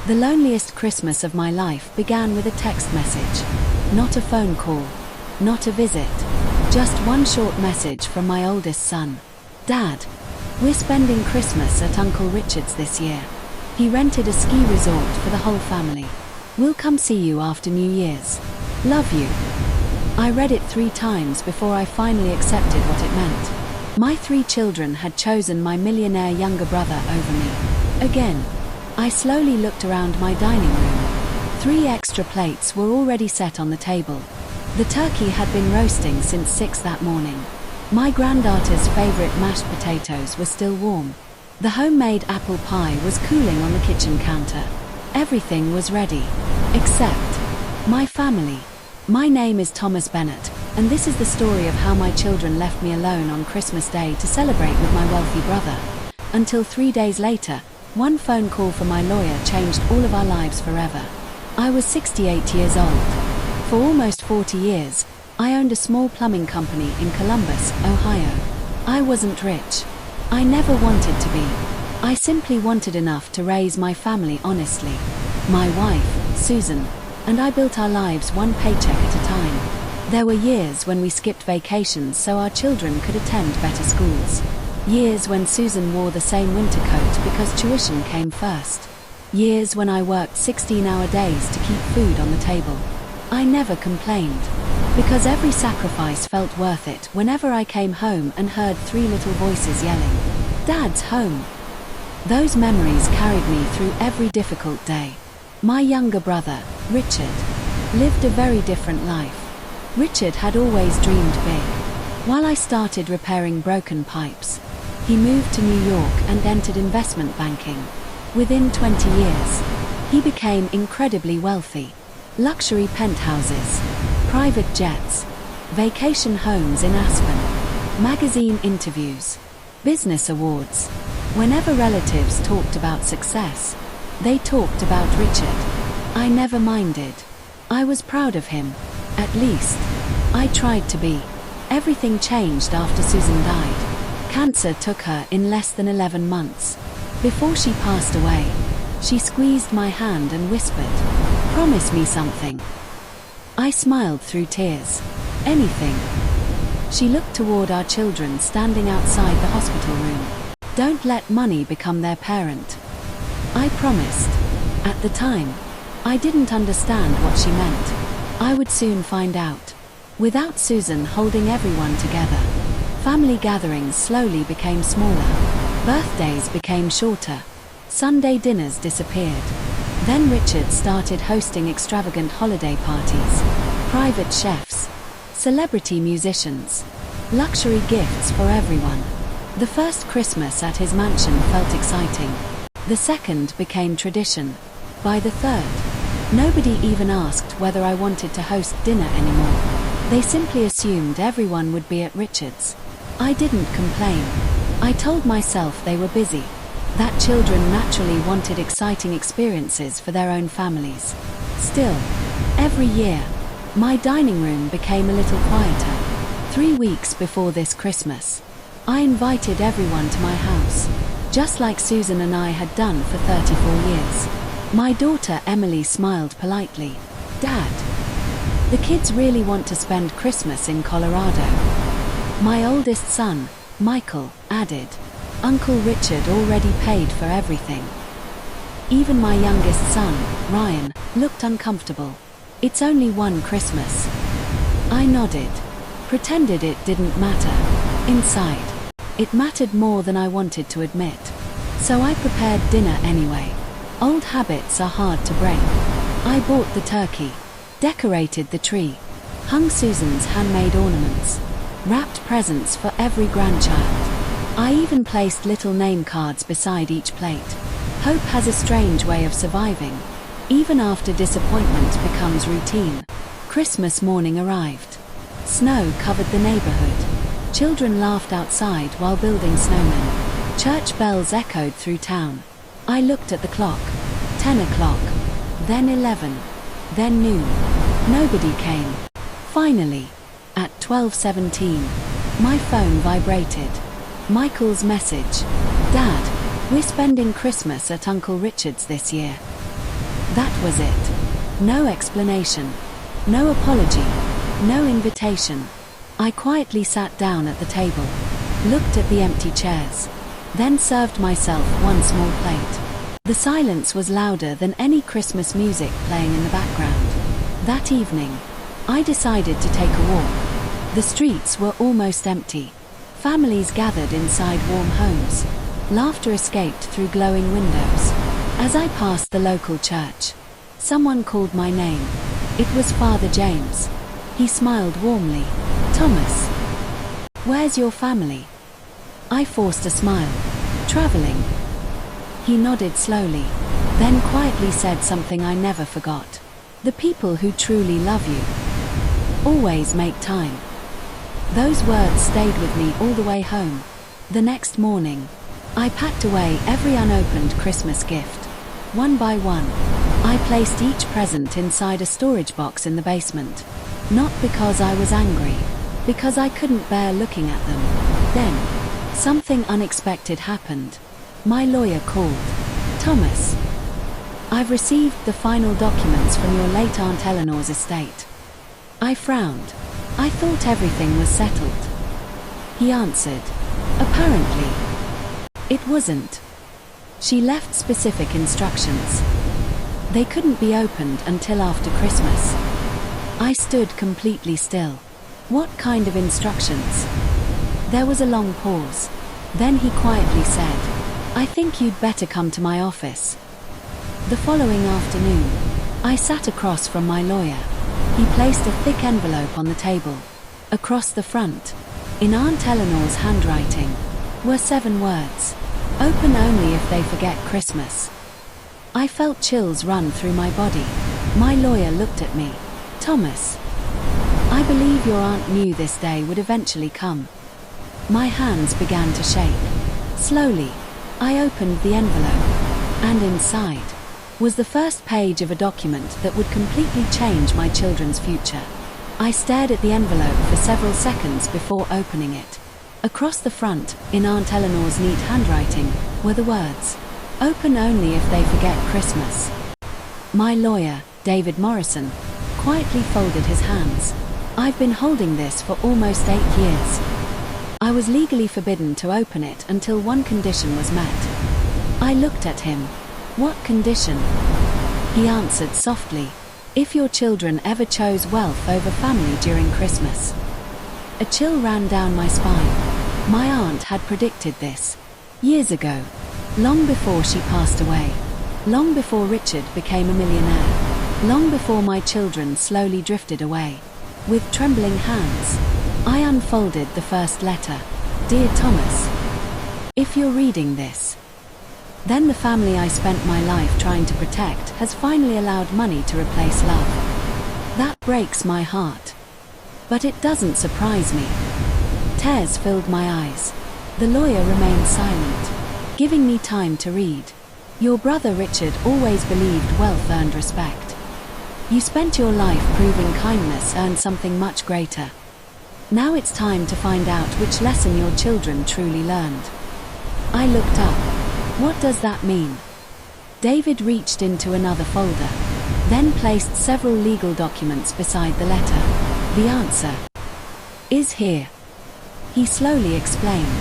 The loneliest Christmas of my life began with a text message. Not a phone call, not a visit, just one short message from my oldest son. Dad, we're spending Christmas at Uncle Richard's this year. He rented a ski resort for the whole family. We'll come see you after New Year's. Love you. I read it 3 times before I finally accepted what it meant. My 3 children had chosen my millionaire younger brother over me. Again, I slowly looked around my dining room. 3 extra plates were already set on the table. The turkey had been roasting since 6 that morning. My granddaughter's favorite mashed potatoes were still warm. The homemade apple pie was cooling on the kitchen counter. Everything was ready, except my family. My name is Thomas Bennett, and this is the story of how my children left me alone on Christmas Day to celebrate with my wealthy brother. Until 3 days later, one phone call from my lawyer changed all of our lives forever. I was 68 years old. For almost 40 years, I owned a small plumbing company in Columbus, Ohio. I wasn't rich. I never wanted to be. I simply wanted enough to raise my family honestly. My wife, Susan, and I built our lives one paycheck at a time. There were years when we skipped vacations so our children could attend better schools. Years when Susan wore the same winter coat because tuition came first. Years when I worked 16-hour days to keep food on the table. I never complained, because every sacrifice felt worth it whenever I came home and heard 3 little voices yelling, "Dad's home." Those memories carried me through every difficult day. My younger brother, Richard, lived a very different life. Richard had always dreamed big. While I started repairing broken pipes, he moved to New York and entered investment banking. Within 20 years, he became incredibly wealthy. Luxury penthouses, private jets, vacation homes in Aspen, magazine interviews, business awards. Whenever relatives talked about success, they talked about Richard. I never minded. I was proud of him. At least, I tried to be. Everything changed after Susan died. Cancer took her in less than 11 months. Before she passed away, she squeezed my hand and whispered, "Promise me something." I smiled through tears. "Anything." She looked toward our children standing outside the hospital room. "Don't let money become their parent." I promised. At the time, I didn't understand what she meant. I would soon find out. Without Susan holding everyone together, family gatherings slowly became smaller. Birthdays became shorter. Sunday dinners disappeared. Then Richard started hosting extravagant holiday parties, private chefs, celebrity musicians, luxury gifts for everyone. The first Christmas at his mansion felt exciting. The second became tradition. By the third, nobody even asked whether I wanted to host dinner anymore. They simply assumed everyone would be at Richard's. I didn't complain. I told myself they were busy, that children naturally wanted exciting experiences for their own families. Still, every year, my dining room became a little quieter. 3 weeks before this Christmas, I invited everyone to my house, just like Susan and I had done for 34 years. My daughter Emily smiled politely. "Dad, the kids really want to spend Christmas in Colorado." My oldest son, Michael, added, "Uncle Richard already paid for everything." Even my youngest son, Ryan, looked uncomfortable. "It's only one Christmas." I nodded, pretended it didn't matter. Inside, it mattered more than I wanted to admit. So I prepared dinner anyway. Old habits are hard to break. I bought the turkey, decorated the tree, hung Susan's handmade ornaments, wrapped presents for every grandchild. I even placed little name cards beside each plate. Hope has a strange way of surviving. Even after disappointment becomes routine. Christmas morning arrived. Snow covered the neighborhood. Children laughed outside while building snowmen. Church bells echoed through town. I looked at the clock. 10 o'clock. Then 11. Then noon. Nobody came. Finally, at 12:17, my phone vibrated. Michael's message. "Dad, we're spending Christmas at Uncle Richard's this year." That was it. No explanation. No apology. No invitation. I quietly sat down at the table, looked at the empty chairs, then served myself one small plate. The silence was louder than any Christmas music playing in the background. That evening, I decided to take a walk. The streets were almost empty. Families gathered inside warm homes. Laughter escaped through glowing windows. As I passed the local church, someone called my name. It was Father James. He smiled warmly. "Thomas, where's your family?" I forced a smile. "Traveling." He nodded slowly, then quietly said something I never forgot. "The people who truly love you always make time." Those words stayed with me all the way home. The next morning, I packed away every unopened Christmas gift. One by one, I placed each present inside a storage box in the basement. Not because I was angry, because I couldn't bear looking at them. Then, something unexpected happened. My lawyer called. "Thomas, I've received the final documents from your late Aunt Eleanor's estate." I frowned. I thought everything was settled. He answered, "Apparently, it wasn't. She left specific instructions. They couldn't be opened until after Christmas." I stood completely still. What kind of instructions? There was a long pause. Then he quietly said, "I think you'd better come to my office." The following afternoon, I sat across from my lawyer. He placed a thick envelope on the table. Across the front, in Aunt Eleanor's handwriting, were 7 words. "Open only if they forget Christmas." I felt chills run through my body. My lawyer looked at me. "Thomas, I believe your aunt knew this day would eventually come." My hands began to shake. Slowly, I opened the envelope, and inside was the first page of a document that would completely change my children's future. I stared at the envelope for several seconds before opening it. Across the front, in Aunt Eleanor's neat handwriting, were the words, "Open only if they forget Christmas." My lawyer, David Morrison, quietly folded his hands. "I've been holding this for almost 8 years. I was legally forbidden to open it until one condition was met." I looked at him. "What condition?" He answered softly, "If your children ever chose wealth over family during Christmas." A chill ran down my spine. My aunt had predicted this. Years ago. Long before she passed away. Long before Richard became a millionaire. Long before my children slowly drifted away. With trembling hands, I unfolded the first letter. "Dear Thomas, if you're reading this, then the family I spent my life trying to protect has finally allowed money to replace love. That breaks my heart. But it doesn't surprise me." Tears filled my eyes. The lawyer remained silent, giving me time to read. "Your brother Richard always believed wealth earned respect. You spent your life proving kindness earned something much greater. Now it's time to find out which lesson your children truly learned." I looked up. "What does that mean?" David reached into another folder, then placed several legal documents beside the letter. "The answer is here," he slowly explained.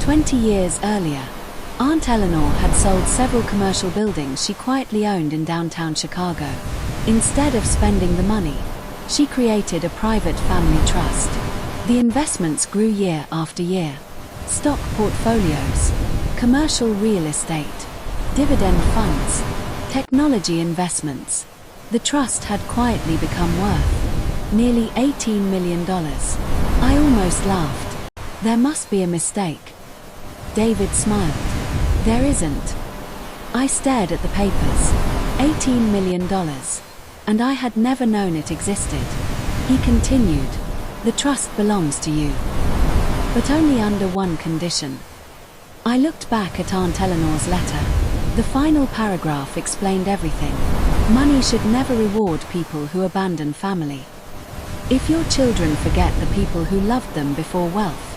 20 years earlier, Aunt Eleanor had sold several commercial buildings she quietly owned in downtown Chicago. Instead of spending the money, she created a private family trust. The investments grew year after year. Stock portfolios, commercial real estate, dividend funds, technology investments. The trust had quietly become worth nearly $18 million. I almost laughed. "There must be a mistake." David smiled. "There isn't." I stared at the papers. $18 million. And I had never known it existed. He continued, "The trust belongs to you. But only under one condition." I looked back at Aunt Eleanor's letter. The final paragraph explained everything. Money should never reward people who abandon family. If your children forget the people who loved them before wealth,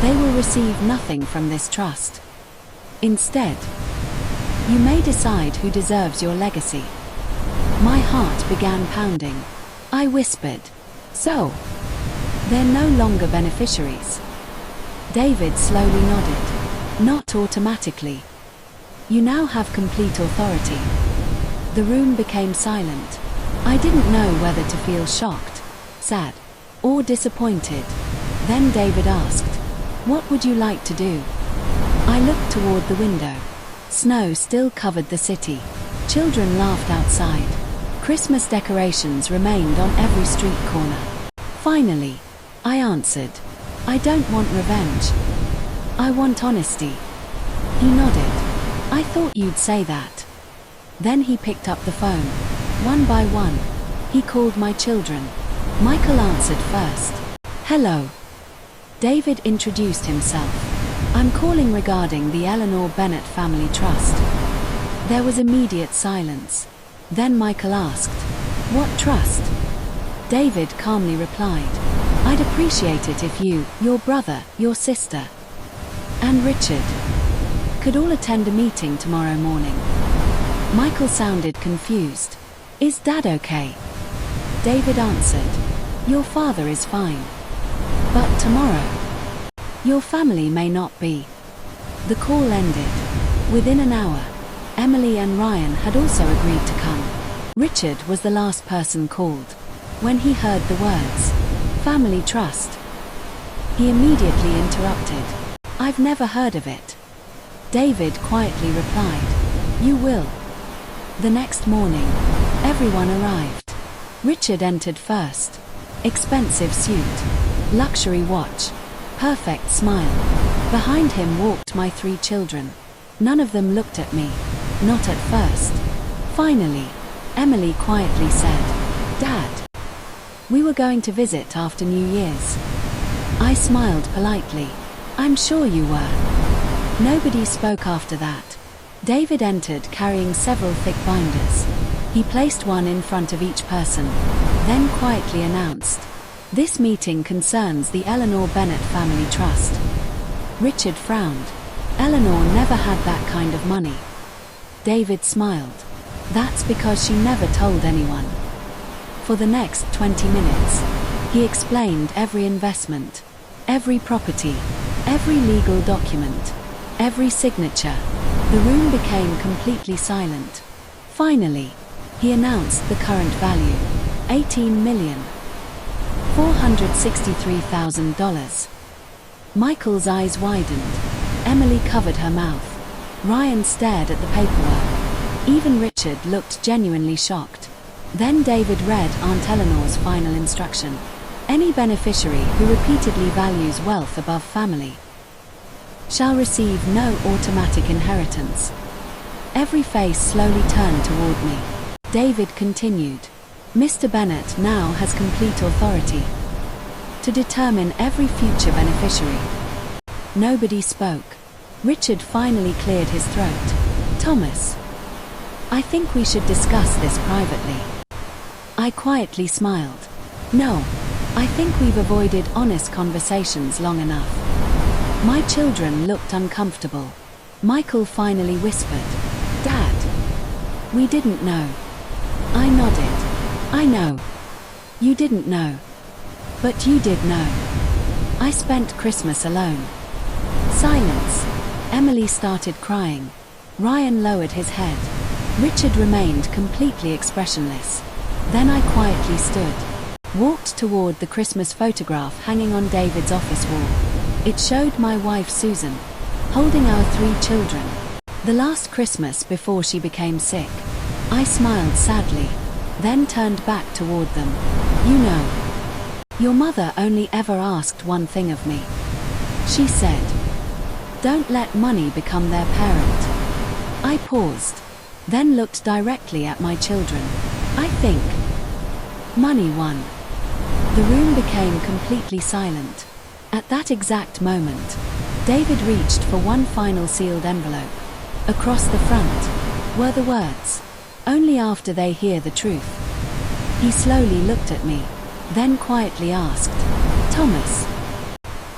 they will receive nothing from this trust. Instead, You may decide who deserves your legacy. My heart began pounding. I whispered, "So, they're no longer beneficiaries?" David slowly nodded. "Not automatically. You now have complete authority." The room became silent. I didn't know whether to feel shocked, sad, or disappointed. Then David asked, "What would you like to do?" I looked toward the window. Snow still covered the city. Children laughed outside. Christmas decorations remained on every street corner. Finally, I answered, "I don't want revenge. I want honesty." He nodded. "I thought you'd say that." Then he picked up the phone. One by one, he called my children. Michael answered first. "Hello." David introduced himself. "I'm calling regarding the Eleanor Bennett Family Trust." There was immediate silence. Then Michael asked, "What trust?" David calmly replied, "I'd appreciate it if you, your brother, your sister, and Richard could all attend a meeting tomorrow morning." Michael sounded confused. "Is Dad okay?" David answered, "Your father is fine. But tomorrow, your family may not be." The call ended. Within an hour, Emily and Ryan had also agreed to come. Richard was the last person called. When he heard the words, "Family Trust," he immediately interrupted. "I've never heard of it." David quietly replied, "You will." The next morning, everyone arrived. Richard entered first. Expensive suit, luxury watch, perfect smile. Behind him walked my 3 children. None of them looked at me, not at first. Finally, Emily quietly said, "Dad, we were going to visit after New Year's." I smiled politely. "I'm sure you were." Nobody spoke after that. David entered carrying several thick binders. He placed one in front of each person, then quietly announced, "This meeting concerns the Eleanor Bennett Family Trust." Richard frowned. Eleanor never had that kind of money. David smiled. "That's because she never told anyone." For the next 20 minutes, he explained every investment, every property, every legal document, every signature. The room became completely silent. Finally, he announced the current value, $18,463,000. Michael's eyes widened. Emily covered her mouth. Ryan stared at the paperwork. Even Richard looked genuinely shocked. Then David read Aunt Eleanor's final instruction. "Any beneficiary who repeatedly values wealth above family shall receive no automatic inheritance." Every face slowly turned toward me. David continued, "Mr. Bennett now has complete authority to determine every future beneficiary." Nobody spoke. Richard finally cleared his throat. "Thomas, I think we should discuss this privately." I quietly smiled. "No, I think we've avoided honest conversations long enough." My children looked uncomfortable. Michael finally whispered, "Dad, we didn't know." I nodded. "I know. You didn't know. But you did know." I spent Christmas alone. Silence. Emily started crying. Ryan lowered his head. Richard remained completely expressionless. Then I quietly stood, walked toward the Christmas photograph hanging on David's office wall. It showed my wife Susan, holding our 3 children. The last Christmas before she became sick. I smiled sadly, then turned back toward them. "You know, your mother only ever asked one thing of me. She said, 'Don't let money become their parent.'" I paused, then looked directly at my children. "I think money won." The room became completely silent. At that exact moment, David reached for one final sealed envelope. Across the front were the words, "Only after they hear the truth." He slowly looked at me, then quietly asked, "Thomas,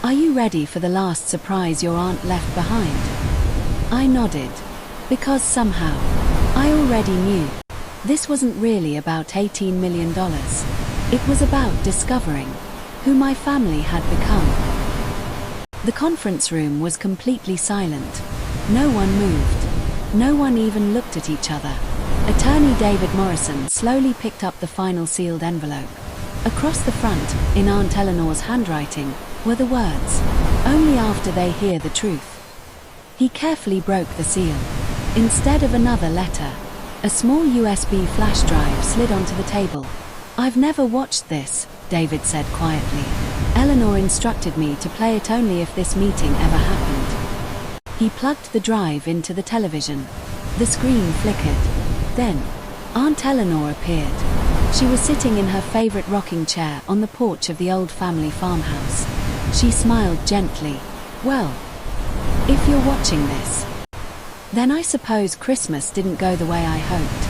are you ready for the last surprise your aunt left behind?" I nodded. Because somehow, I already knew. This wasn't really about $18 million. It was about discovering who my family had become. The conference room was completely silent. No one moved. No one even looked at each other. Attorney David Morrison slowly picked up the final sealed envelope. Across the front, in Aunt Eleanor's handwriting, were the words, "Only after they hear the truth." He carefully broke the seal. Instead of another letter, a small USB flash drive slid onto the table. "I've never watched this," David said quietly. "Eleanor instructed me to play it only if this meeting ever happened." He plugged the drive into the television. The screen flickered. Then, Aunt Eleanor appeared. She was sitting in her favorite rocking chair on the porch of the old family farmhouse. She smiled gently. "Well, if you're watching this, then I suppose Christmas didn't go the way I hoped."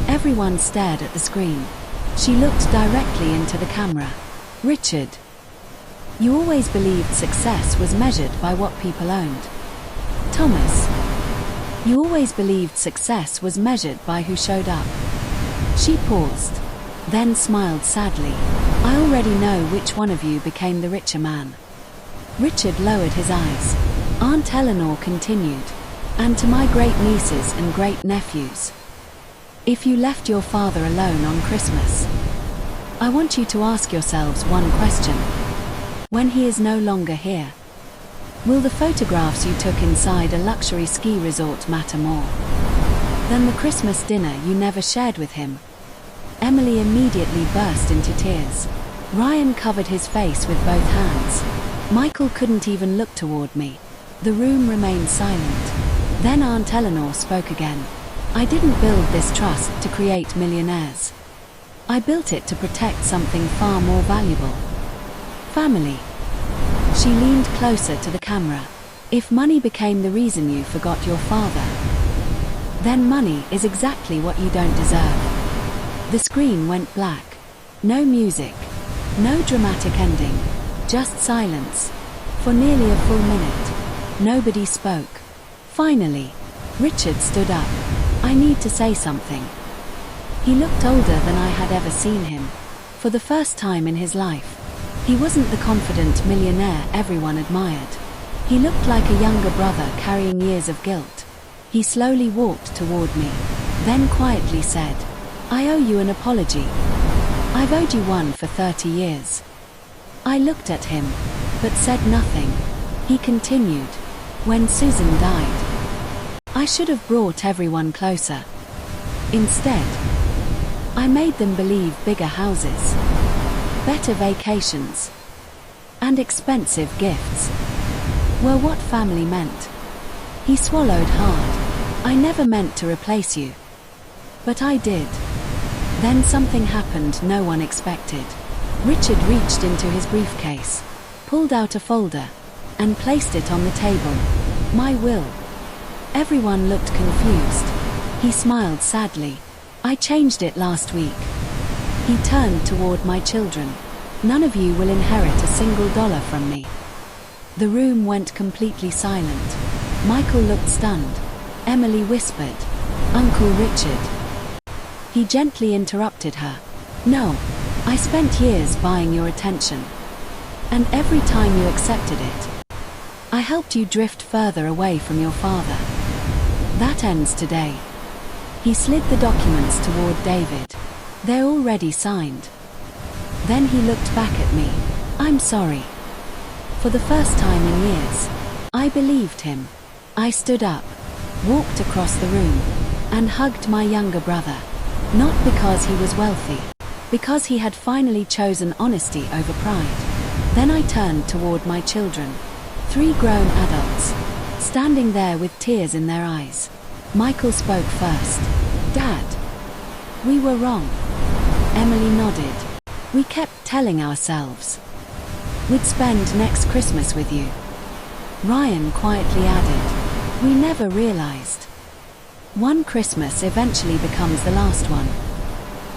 Everyone stared at the screen. She looked directly into the camera. "Richard, you always believed success was measured by what people owned. Thomas, you always believed success was measured by who showed up." She paused, then smiled sadly. "I already know which one of you became the richer man." Richard lowered his eyes. Aunt Eleanor continued, "And to my great-nieces and great-nephews, if you left your father alone on Christmas, I want you to ask yourselves one question. When he is no longer here, will the photographs you took inside a luxury ski resort matter more than the Christmas dinner you never shared with him?" Emily immediately burst into tears. Ryan covered his face with both hands. Michael couldn't even look toward me. The room remained silent. Then Aunt Eleanor spoke again. "I didn't build this trust to create millionaires. I built it to protect something far more valuable. Family." She leaned closer to the camera. "If money became the reason you forgot your father, then money is exactly what you don't deserve." The screen went black. No music. No dramatic ending. Just silence. For nearly a full minute, nobody spoke. Finally, Richard stood up. "I need to say something." He looked older than I had ever seen him. For the first time in his life, he wasn't the confident millionaire everyone admired. He looked like a younger brother carrying years of guilt. He slowly walked toward me, then quietly said, "I owe you an apology. I've owed you one for 30 years." I looked at him, but said nothing. He continued, "When Susan died, I should have brought everyone closer. Instead, I made them believe bigger houses, better vacations, and expensive gifts were what family meant." He swallowed hard. "I never meant to replace you. But I did." Then something happened no one expected. Richard reached into his briefcase, pulled out a folder, and placed it on the table. "My will." Everyone looked confused. He smiled sadly. "I changed it last week." He turned toward my children. "None of you will inherit a single dollar from me." The room went completely silent. Michael looked stunned. Emily whispered, "Uncle Richard." He gently interrupted her. "No, I spent years buying your attention. And every time you accepted it, I helped you drift further away from your father. That ends today." He slid the documents toward David. "They're already signed." Then he looked back at me. "I'm sorry." For the first time in years, I believed him. I stood up, walked across the room, and hugged my younger brother. Not because he was wealthy, because he had finally chosen honesty over pride. Then I turned toward my children. 3 grown adults, standing there with tears in their eyes. Michael spoke first. "Dad, we were wrong." Emily nodded. "We kept telling ourselves we'd spend next Christmas with you." Ryan quietly added, "We never realized one Christmas eventually becomes the last one."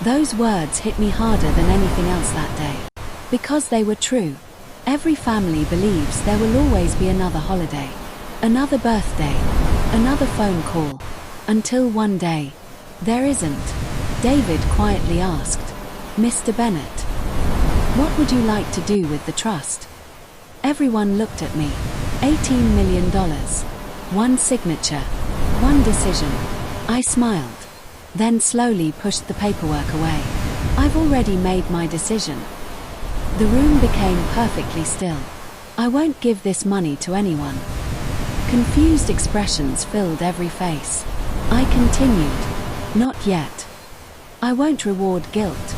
Those words hit me harder than anything else that day. Because they were true. Every family believes there will always be another holiday, another birthday, Another phone call. Until one day. There isn't. David quietly asked. Mr. Bennett. What would you like to do with the trust? Everyone looked at me. $18 million. One signature. One decision. I smiled. Then slowly pushed the paperwork away. I've already made my decision. The room became perfectly still. I won't give this money to anyone. Confused expressions filled every face. I continued. Not yet. I won't reward guilt.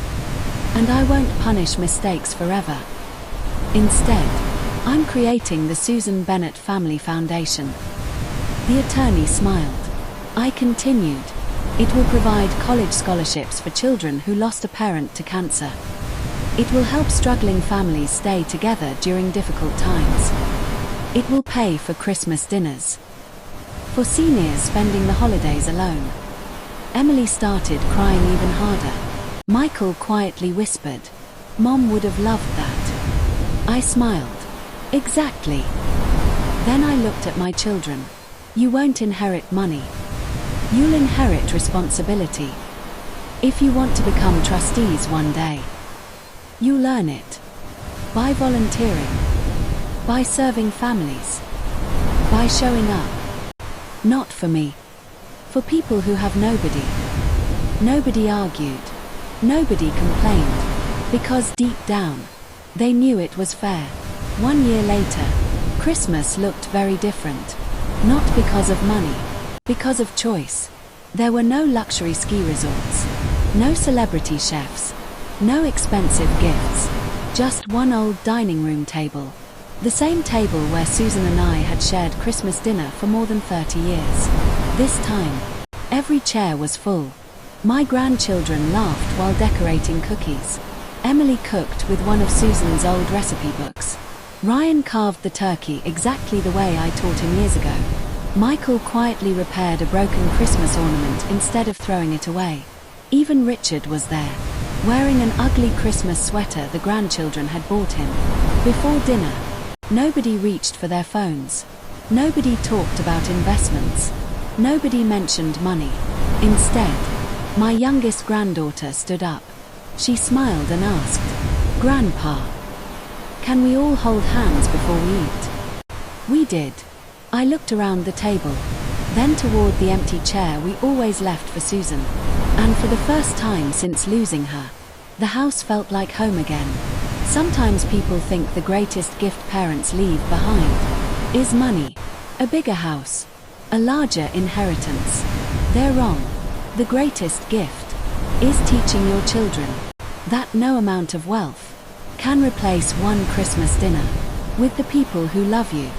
And I won't punish mistakes forever. Instead, I'm creating the Susan Bennett Family Foundation. The attorney smiled. I continued. It will provide college scholarships for children who lost a parent to cancer. It will help struggling families stay together during difficult times. It will pay for Christmas dinners. For seniors spending the holidays alone. Emily started crying even harder. Michael quietly whispered, Mom would have loved that. I smiled. Exactly. Then I looked at my children. You won't inherit money. You'll inherit responsibility. If you want to become trustees one day, you learn it. By volunteering. By serving families. By showing up. Not for me. For people who have nobody. Nobody argued. Nobody complained. Because deep down, they knew it was fair. 1 year later, Christmas looked very different. Not because of money. Because of choice. There were no luxury ski resorts. No celebrity chefs. No expensive gifts. Just one old dining room table. The same table where Susan and I had shared Christmas dinner for more than 30 years. This time, every chair was full. My grandchildren laughed while decorating cookies. Emily cooked with one of Susan's old recipe books. Ryan carved the turkey exactly the way I taught him years ago. Michael quietly repaired a broken Christmas ornament instead of throwing it away. Even Richard was there, wearing an ugly Christmas sweater the grandchildren had bought him. Before dinner, nobody reached for their phones. Nobody talked about investments. Nobody mentioned money. Instead, my youngest granddaughter stood up. She smiled and asked, Grandpa, can we all hold hands before we eat? We did. I looked around the table, then toward the empty chair we always left for Susan. And for the first time since losing her, the house felt like home again. Sometimes people think the greatest gift parents leave behind is money, a bigger house, a larger inheritance. They're wrong. The greatest gift is teaching your children that no amount of wealth can replace one Christmas dinner with the people who love you.